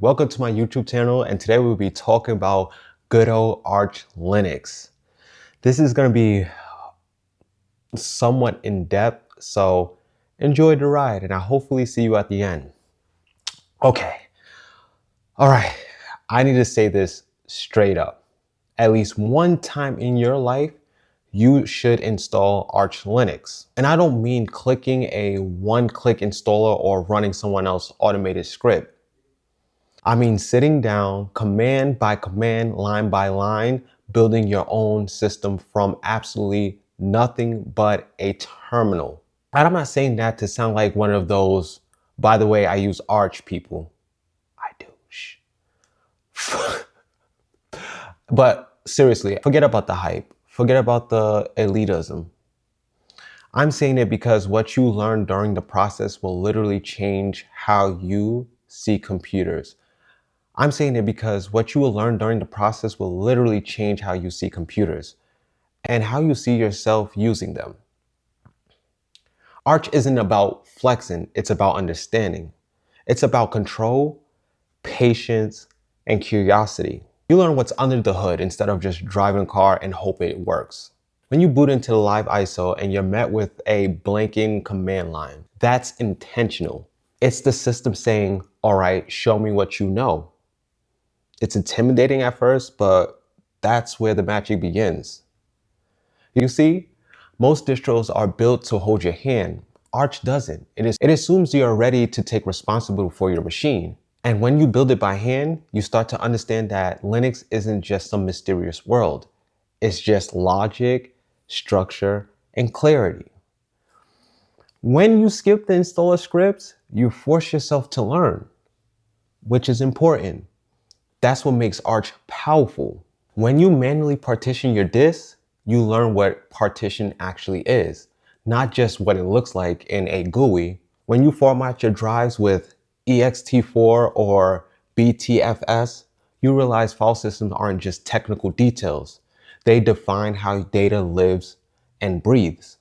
Welcome to my YouTube channel, and today we'll be talking about good old Arch Linux. This is going to be somewhat in-depth, so enjoy the ride and I'll hopefully see you at the end. Okay, all right, I need to say this straight up. At least one time in your life, you should install Arch Linux. And I don't mean clicking a one-click installer or running someone else's automated script. I mean sitting down, command by command, line by line, building your own system from absolutely nothing but a terminal. And I'm not saying that to sound like one of those, by the way, I use Arch people. I do. Shh. But seriously, forget about the hype. Forget about the elitism. I'm saying it because what you learn during the process will literally change how you see computers. I'm saying it because what you will learn during the process will literally change how you see computers and how you see yourself using them. Arch isn't about flexing, it's about understanding. It's about control, patience, and curiosity. You learn what's under the hood instead of just driving a car and hope it works. When you boot into the live ISO and you're met with a blanking command line, that's intentional. It's the system saying, all right, show me what you know. It's intimidating at first, but that's where the magic begins. You see, most distros are built to hold your hand. Arch doesn't. It assumes you are ready to take responsibility for your machine. And when you build it by hand, you start to understand that Linux isn't just some mysterious world. It's just logic, structure, and clarity. When you skip the installer scripts, you force yourself to learn, which is important. That's what makes Arch powerful. When you manually partition your disks, you learn what partition actually is, not just what it looks like in a GUI. When you format your drives with ext4 or BTFS, you realize file systems aren't just technical details. They define how data lives and breathes.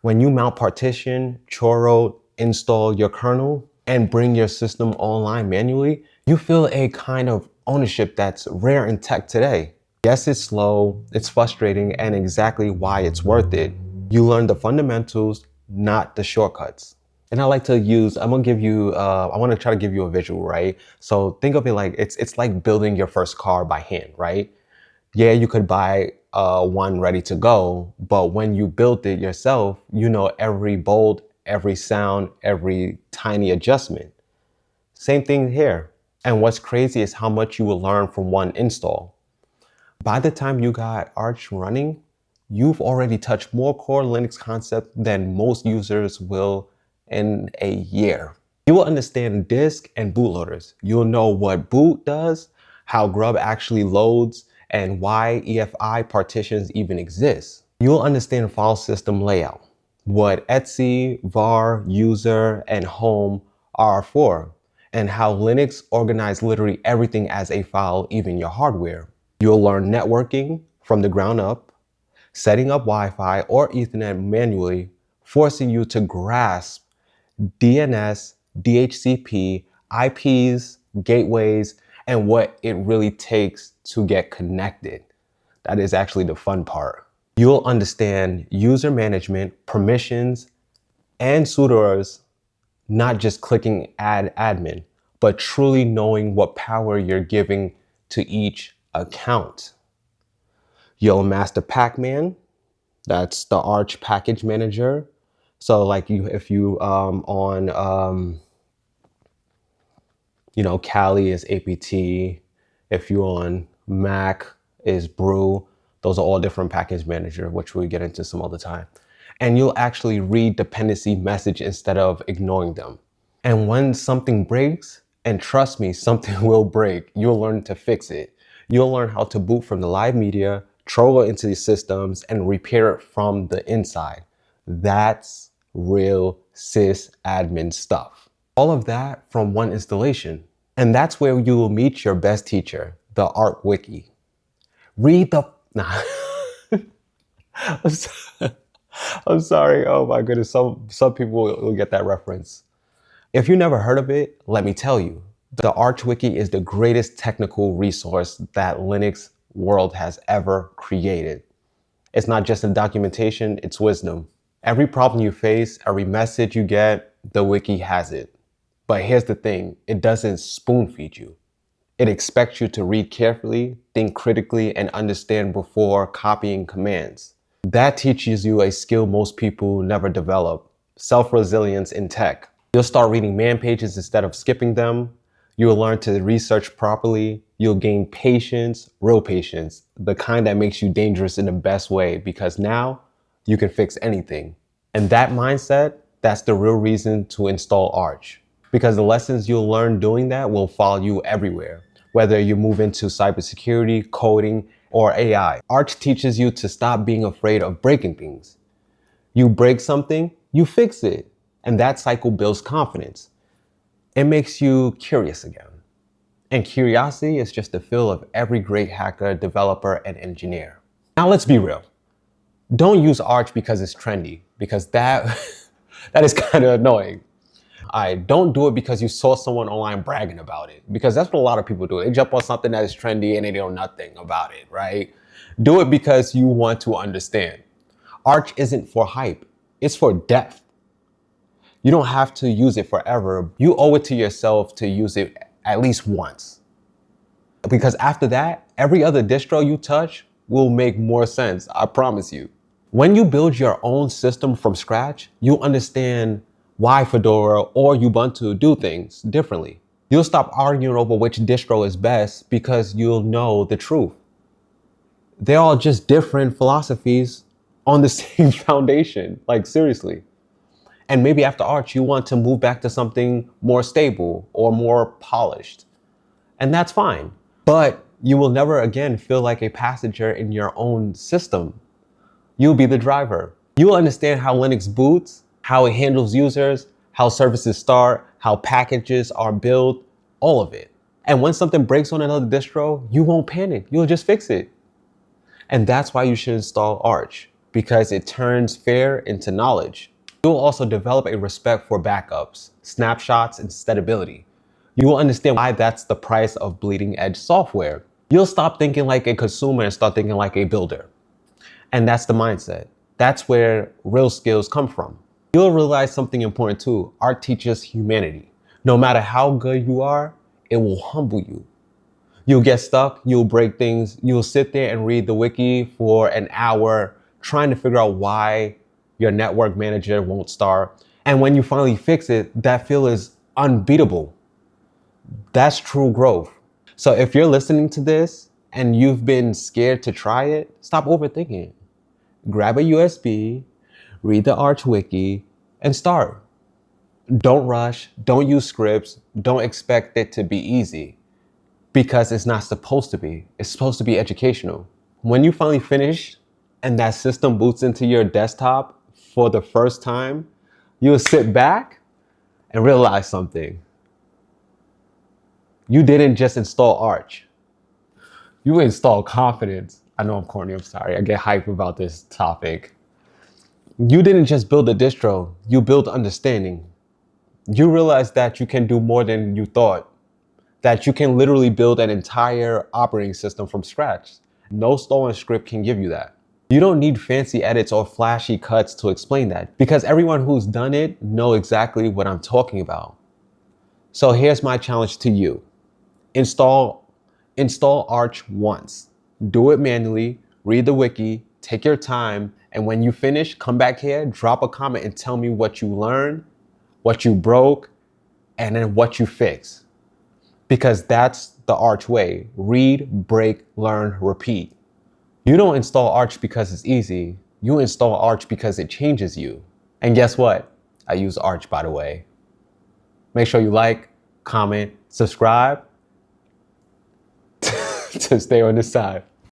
When you mount partition, choro, install your kernel, and bring your system online manually, you feel a kind of ownership that's rare in tech today. Yes, it's slow, it's frustrating, and exactly why it's worth it. You learn the fundamentals, not the shortcuts. And I like to use, I want to try to give you a visual, right? So think of it like, it's like building your first car by hand, right? Yeah, you could buy one ready to go, but when you build it yourself, you know every bolt, every sound, every tiny adjustment. Same thing here. And what's crazy is how much you will learn from one install. By the time you got Arch running, you've already touched more core Linux concepts than most users will in a year. You will understand disk and bootloaders. You'll know what boot does, how grub actually loads, and why EFI partitions even exist. You'll understand file system layout, what etc, var, user, and home are for, and how Linux organizes literally everything as a file, even your hardware. You'll learn networking from the ground up, setting up Wi-Fi or Ethernet manually, forcing you to grasp DNS, DHCP, IPs, gateways, and what it really takes to get connected. That is actually the fun part. You'll understand user management, permissions, and sudoers, not just clicking add admin, but truly knowing what power you're giving to each account. You'll master Pacman, that's the Arch package manager. So like if you Kali is apt, if you're on Mac is brew. Those are all different package manager, which we'll get into some other time. And you'll actually read dependency message instead of ignoring them. And when something breaks, and trust me, something will break, you'll learn to fix it. You'll learn how to boot from the live media, troll into these systems, and repair it from the inside. That's real sysadmin stuff. All of that from one installation. And that's where you will meet your best teacher, the Arch Wiki. Read the, nah. I'm sorry, oh my goodness, some people will get that reference. If you never heard of it, let me tell you. The Arch Wiki is the greatest technical resource that Linux world has ever created. It's not just a documentation, it's wisdom. Every problem you face, every message you get, the wiki has it. But here's the thing, it doesn't spoon feed you. It expects you to read carefully, think critically, and understand before copying commands. That teaches you a skill most people never develop, self-resilience in tech. You'll start reading man pages instead of skipping them. You'll learn to research properly. You'll gain patience, real patience, the kind that makes you dangerous in the best way, because now you can fix anything. And that mindset, that's the real reason to install Arch. Because the lessons you'll learn doing that will follow you everywhere, whether you move into cybersecurity, coding, or AI. Arch teaches you to stop being afraid of breaking things. You break something, you fix it. And that cycle builds confidence. It makes you curious again. And curiosity is just the feel of every great hacker, developer, and engineer. Now let's be real. Don't use Arch because it's trendy, because that is kind of annoying. Don't do it because you saw someone online bragging about it, because that's what a lot of people do. They jump on something that is trendy and they know nothing about it, right? Do it because you want to understand. Arch isn't for hype, it's for depth. You don't have to use it forever. You owe it to yourself to use it at least once. Because after that, every other distro you touch will make more sense, I promise you. When you build your own system from scratch, you'll understand why Fedora or Ubuntu do things differently. You'll stop arguing over which distro is best because you'll know the truth. They're all just different philosophies on the same foundation, like seriously. And maybe after Arch, you want to move back to something more stable or more polished. And that's fine. But you will never again feel like a passenger in your own system. You'll be the driver. You will understand how Linux boots, how it handles users, how services start, how packages are built, all of it. And when something breaks on another distro, you won't panic. You'll just fix it. And that's why you should install Arch, because it turns fear into knowledge. You'll also develop a respect for backups, snapshots, and stability. You will understand why that's the price of bleeding edge software. You'll stop thinking like a consumer and start thinking like a builder. And that's the mindset. That's where real skills come from. You'll realize something important too. Art teaches humanity. No matter how good you are, it will humble you. You'll get stuck, you'll break things, you'll sit there and read the wiki for an hour trying to figure out why your network manager won't start. And when you finally fix it, that feel is unbeatable. That's true growth. So if you're listening to this and you've been scared to try it, stop overthinking it. Grab a USB, read the Arch Wiki, and start. Don't rush, don't use scripts, don't expect it to be easy, because it's not supposed to be. It's supposed to be educational. When you finally finish and that system boots into your desktop for the first time, you'll sit back and realize something. You didn't just install Arch. You installed confidence. I know I'm corny, I'm sorry. I get hype about this topic. You didn't just build a distro, you built understanding. You realized that you can do more than you thought, that you can literally build an entire operating system from scratch. No stolen script can give you that. You don't need fancy edits or flashy cuts to explain that, because everyone who's done it knows exactly what I'm talking about. So here's my challenge to you. Install Arch once. Do it manually, read the wiki, take your time, and when you finish, come back here, drop a comment and tell me what you learned, what you broke, and then what you fixed. Because that's the Arch way. Read, break, learn, repeat. You don't install Arch because it's easy. You install Arch because it changes you. And guess what? I use Arch, by the way. Make sure you like, comment, subscribe to stay on this side.